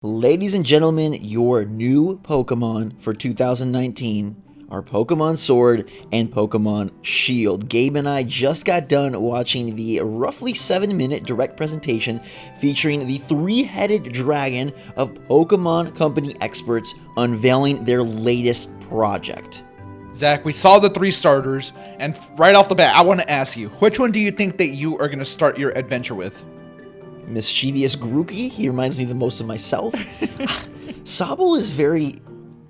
Ladies and gentlemen, your new Pokemon for 2019 are Pokemon Sword and Pokemon Shield. Gabe and I just got done watching the roughly 7-minute direct presentation featuring the three-headed dragon of Pokemon Company experts unveiling their latest project. Zach, we saw the three starters, and right off the bat, I want to ask you, which one do you think that you are going to start your adventure with? Mischievous Grookey, he reminds me the most of myself. Sobble is very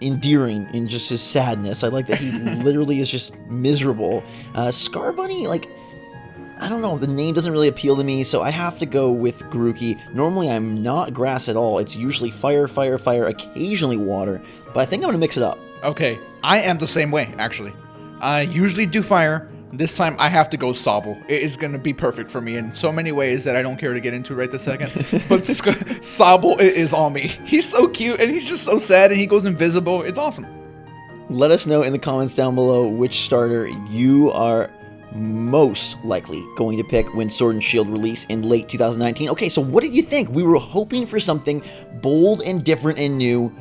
endearing in just his sadness. I like that he literally is just miserable. Scorbunny, I don't know, the name doesn't really appeal to me, so I have to go with Grookey. Normally I'm not grass at all. It's usually fire, fire, fire, occasionally water, but I think I'm going to mix it up. Okay, I am the same way, actually. I usually do fire. This time I have to go Sobble. It is going to be perfect for me in so many ways that I don't care to get into right this second. But Sobble is on me. He's so cute and he's just so sad and he goes invisible. It's awesome. Let us know in the comments down below which starter you are most likely going to pick when Sword and Shield release in late 2019. Okay, so what did you think? We were hoping for something bold and different and new.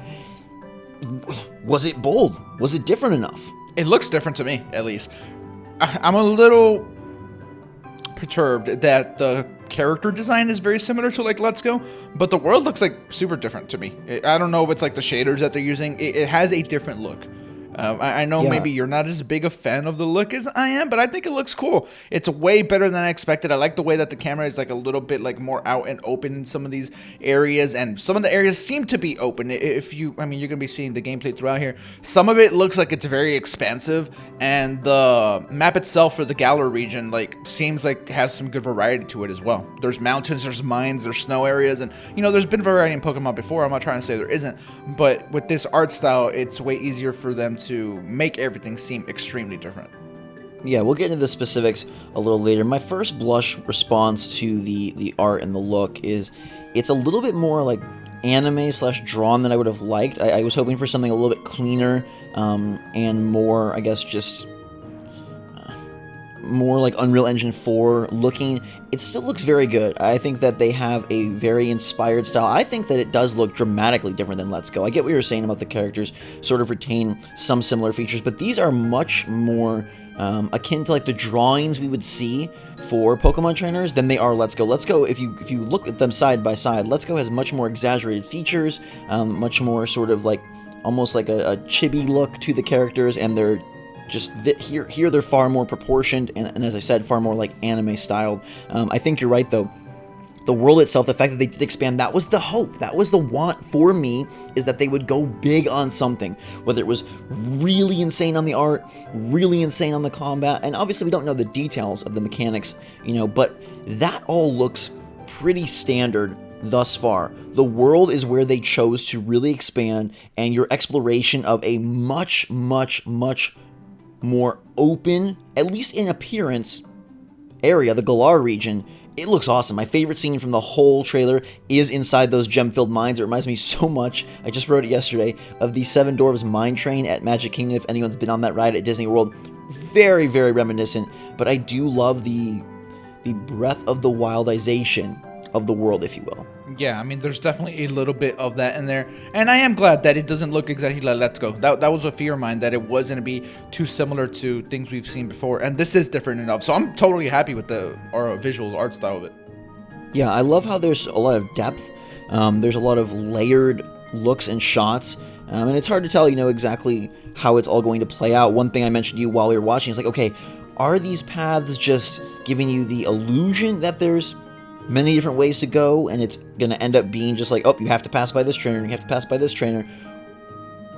Was it bold? Was it different enough? It looks different to me, at least. I'm a little perturbed that the character design is very similar to Let's Go, but the world looks super different to me. I don't know if it's the shaders that they're using. It has a different look. I know maybe you're not as big a fan of the look as I am, but I think it looks cool. It's way better than I expected. I like the way that the camera is a little bit more out and open in some of these areas, and some of the areas seem to be open. You're going to be seeing the gameplay throughout here. Some of it looks like it's very expansive, and the map itself for the Galar region seems has some good variety to it as well. There's mountains, there's mines, there's snow areas, and there's been variety in Pokemon before. I'm not trying to say there isn't, but with this art style, it's way easier for them to make everything seem extremely different. Yeah, we'll get into the specifics a little later. My first blush response to the art and the look is it's a little bit more anime / drawn than I would have liked. I was hoping for something a little bit cleaner and more, I guess, just more like Unreal Engine 4 looking. It still looks very good. I think that they have a very inspired style. I think that it does look dramatically different than Let's Go. I get what you were saying about the characters sort of retain some similar features, but these are much more akin to the drawings we would see for Pokemon trainers than they are Let's Go. Let's Go, if you look at them side by side, Let's Go has much more exaggerated features, much more sort of almost a chibi look to the characters, and they're just here they're far more proportioned and as I said, far more anime styled. I think you're right though. The world itself, the fact that they did expand, that was the hope, that was the want for me, is that they would go big on something, whether it was really insane on the art, really insane on the combat, and obviously we don't know the details of the mechanics, but that all looks pretty standard thus far. The world is where they chose to really expand, and your exploration of a much, much, much more open, at least in appearance, area, the Galar region, it looks awesome. My favorite scene from the whole trailer is inside those gem-filled mines. It reminds me so much, I just wrote it yesterday, of the Seven Dwarfs Mine Train at Magic Kingdom, if anyone's been on that ride at Disney World. Very, very reminiscent, but I do love the breath of the wildization of the world, if you will. Yeah, there's definitely a little bit of that in there, and I am glad that it doesn't look exactly like Let's Go. That was a fear of mine, that it wasn't going to be too similar to things we've seen before, and this is different enough, so I'm totally happy with the visual art style of it. Yeah, I love how there's a lot of depth, there's a lot of layered looks and shots, and it's hard to tell, exactly how it's all going to play out. One thing I mentioned to you while we were watching is okay, are these paths just giving you the illusion that there's many different ways to go, and it's going to end up being just oh, you have to pass by this trainer, and you have to pass by this trainer?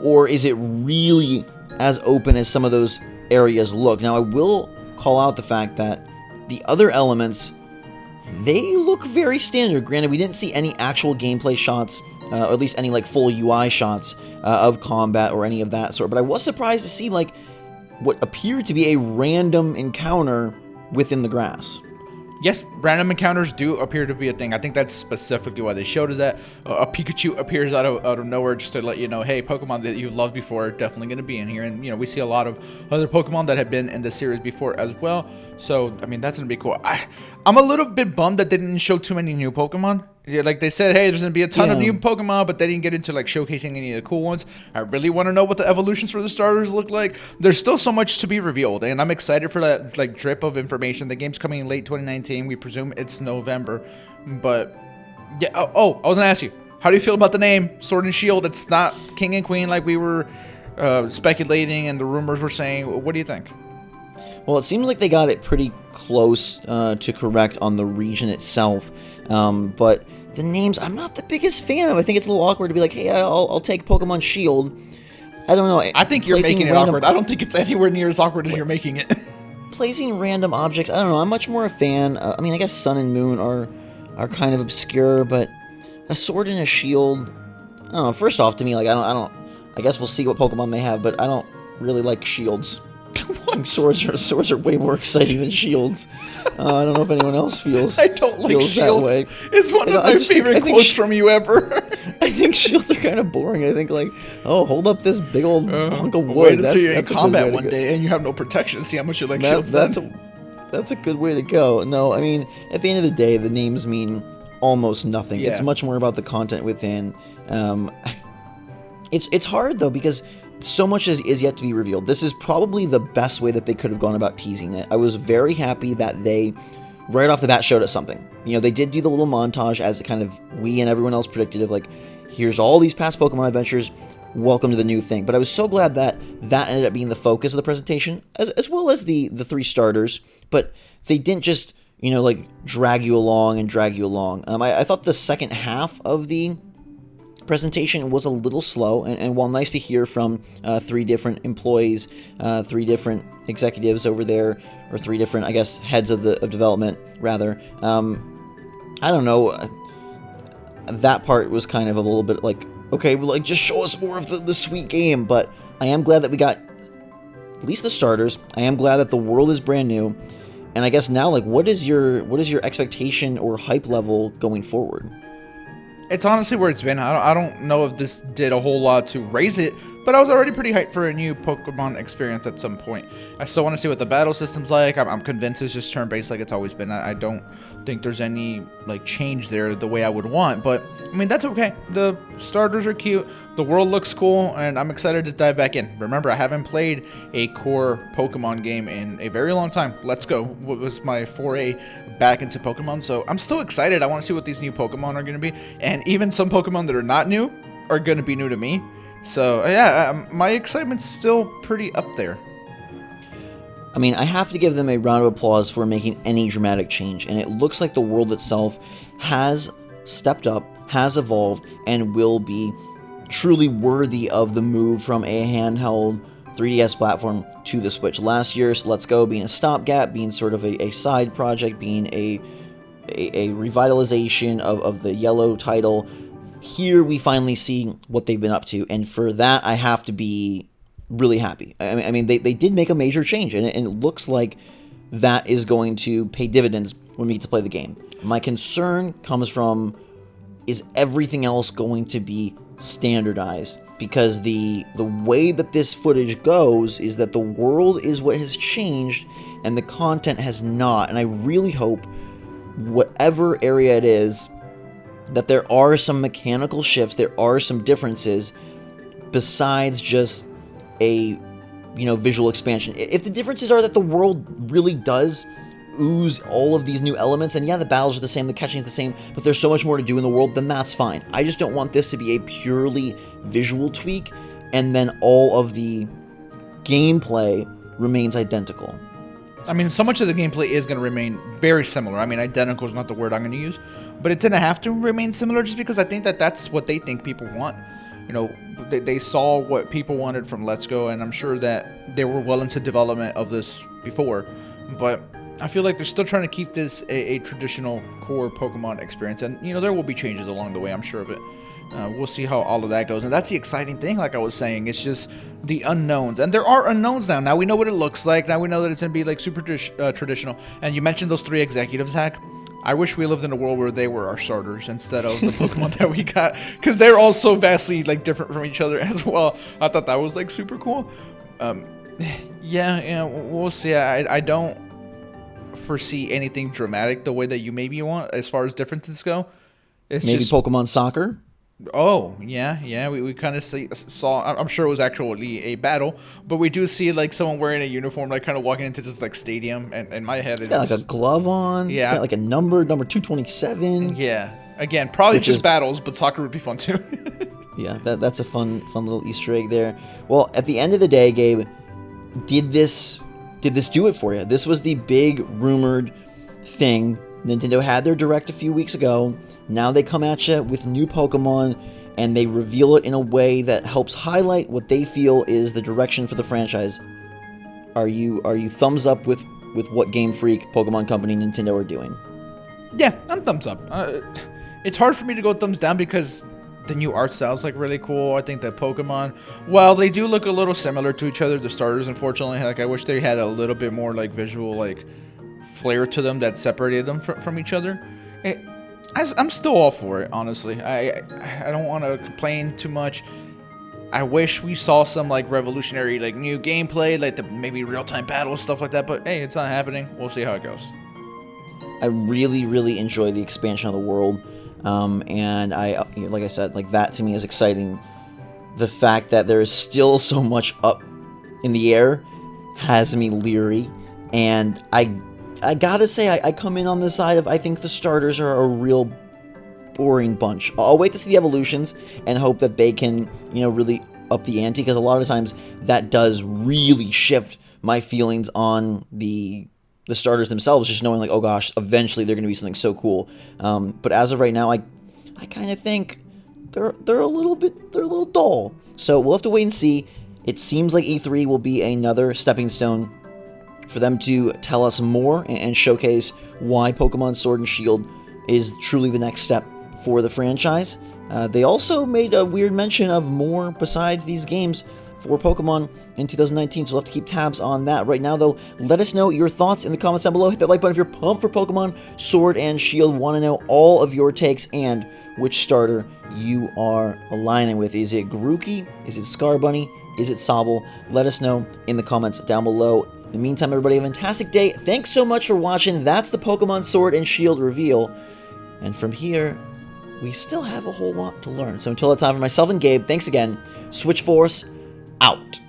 Or is it really as open as some of those areas look? Now, I will call out the fact that the other elements, they look very standard. Granted, we didn't see any actual gameplay shots, or at least any full UI shots of combat or any of that sort, but I was surprised to see what appeared to be a random encounter within the grass. Yes, random encounters do appear to be a thing. I think that's specifically why they showed us that. A Pikachu appears out of nowhere just to let you know, hey, Pokemon that you've loved before are definitely going to be in here. And, we see a lot of other Pokemon that have been in the series before as well. So, that's going to be cool. I'm a little bit bummed that they didn't show too many new Pokemon. Yeah, like they said, hey, there's gonna be a ton of Yeah. new Pokemon, but they didn't get into like showcasing any of the cool ones. I really want to know what the evolutions for the starters look like. There's still so much to be revealed, and I'm excited for that like drip of information. The game's coming in late 2019. We presume it's November, but yeah. I was gonna ask you, how do you feel about the name Sword and Shield? It's not King and Queen like we were speculating and the rumors were saying. What do you think? Well, it seems like they got it pretty close to correct on the region itself, but the names, I'm not the biggest fan of. I think it's a little awkward to be like, hey, I'll take Pokemon Shield. I don't know. I think you're Placing making it random- awkward. I don't think it's anywhere near as awkward as you're making it. Placing random objects, I don't know. I'm much more a fan. I mean, I guess Sun and Moon are kind of obscure, but a sword and a shield. I don't know. First off, to me, like I don't. I guess we'll see what Pokemon they have, but I don't really like shields. I think swords are way more exciting than shields. I don't know if anyone else feels. I don't like feels that shields. way. It's one of I my just think- favorite I think quotes from you ever. I think shields are kind of boring. I think like, oh, hold up this big old hunk of wood. Wait until you're in a good combat way to one go. day and you have no protection. See how much you like That- shields. that's then. that's a good way to go. No, I mean, at the end of the day, the names mean almost nothing. It's Yeah. much more about the content within. It's hard though because so much is yet to be revealed. This is probably the best way that they could have gone about teasing it. I was very happy that they right off the bat showed us something. You know, they did do the little montage as kind of we and everyone else predicted of like, here's all these past Pokemon adventures. Welcome to the new thing. But I was so glad that that ended up being the focus of the presentation, as well as the three starters. But they didn't just, you know, like drag you along. I thought the second half of the presentation was a little slow, and while nice to hear from three different employees, three different executives over there, or three different, I guess, heads of development, rather, I don't know, that part was kind of a little bit like, okay, well, like, just show us more of the sweet game, but I am glad that we got at least the starters. I am glad that the world is brand new, and I guess now, like, what is your expectation or hype level going forward? It's honestly where it's been. I don't know if this did a whole lot to raise it, but I was already pretty hyped for a new Pokemon experience at some point. I still want to see what the battle system's like. I'm convinced it's just turn-based like it's always been. I don't think there's any like change there the way I would want, but I mean, that's okay. The starters are cute. The world looks cool, and I'm excited to dive back in. Remember, I haven't played a core Pokemon game in a very long time. Let's Go was my foray back into Pokemon, so I'm still excited. I want to see what these new Pokemon are going to be, and even some Pokemon that are not new are going to be new to me. So yeah, my excitement's still pretty up there. I mean, I have to give them a round of applause for making any dramatic change, and it looks like the world itself has stepped up, has evolved, and will be truly worthy of the move from a handheld 3DS platform to the Switch. Last year's Let's Go being a stopgap, being sort of a side project, being a revitalization of the yellow title. Here we finally see what they've been up to, and for that I have to be really happy. I mean, they did make a major change, and it looks like that is going to pay dividends when we get to play the game. My concern comes from, is everything else going to be standardized? Because the way that this footage goes is that the world is what has changed and the content has not. And I really hope, whatever area it is, that there are some mechanical shifts, there are some differences besides just a, you know, visual expansion. If the differences are that the world really does ooze all of these new elements, and yeah, the battles are the same, the catching is the same, but there's so much more to do in the world, then that's fine. I just don't want this to be a purely visual tweak and then all of the gameplay remains identical. I mean, so much of the gameplay is going to remain very similar. I mean, identical is not the word I'm going to use, but it's going to have to remain similar just because I think that that's what they think people want. You know, they saw what people wanted from Let's Go, and I'm sure that they were well into development of this before, but I feel like they're still trying to keep this a traditional core Pokemon experience, and you know, there will be changes along the way, I'm sure of it. We'll see how all of that goes, and that's the exciting thing. Like I was saying, it's just the unknowns, and there are unknowns now. Now we know what it looks like. Now we know that it's going to be like super traditional. And you mentioned those three executives, Hack. I wish we lived in a world where they were our starters instead of the Pokemon that we got, because they're all so vastly like different from each other as well. I thought that was like super cool. Yeah, we'll see. I don't foresee anything dramatic the way that you maybe want as far as differences go. It's Maybe just Pokemon Soccer. Oh, yeah. We kind of saw. I'm sure it was actually a battle, but we do see like someone wearing a uniform, like kind of walking into this like stadium. And in my head, It's got like a glove on. Yeah. Got like a number 227. Yeah. Again, probably Which just is- battles, but soccer would be fun too. Yeah, that's a fun little Easter egg there. Well, at the end of the day, Gabe, did this do it for you? This was the big rumored thing. Nintendo had their Direct a few weeks ago. Now they come at you with new Pokemon, and they reveal it in a way that helps highlight what they feel is the direction for the franchise. Are you thumbs up with what Game Freak, Pokemon Company, Nintendo are doing? Yeah, I'm thumbs up. It's hard for me to go thumbs down because the new art style's like really cool. I think that Pokemon, while they do look a little similar to each other, the starters, unfortunately, like I wish they had a little bit more like visual like flair to them that separated them from each other. I'm still all for it, honestly. I don't want to complain too much. I wish we saw some like revolutionary like new gameplay, like the maybe real-time battles, stuff like that. But hey, it's not happening. We'll see how it goes. I really enjoy the expansion of the world, and like I said, like that to me is exciting. The fact that there is still so much up in the air has me leery, and I gotta say I come in on the side of I think the starters are a real boring bunch. I'll wait to see the evolutions and hope that they can really up the ante, because a lot of times that does really shift my feelings on the starters themselves, just knowing like, oh gosh, eventually they're going to be something so cool. But as of right now, I kind of think they're a little dull. So we'll have to wait and see. It seems like E3 will be another stepping stone for them to tell us more and showcase why Pokemon Sword and Shield is truly the next step for the franchise. They also made a weird mention of more besides these games for Pokemon in 2019, so we'll have to keep tabs on that. Right now, though, let us know your thoughts in the comments down below. Hit that like button if you're pumped for Pokemon Sword and Shield. Want to know all of your takes and which starter you are aligning with. Is it Grookey? Is it Scorbunny? Is it Sobble? Let us know in the comments down below. In the meantime, everybody, have a fantastic day. Thanks so much for watching. That's the Pokemon Sword and Shield reveal. And from here, we still have a whole lot to learn. So until that time, for myself and Gabe, thanks again. SwitchForce out.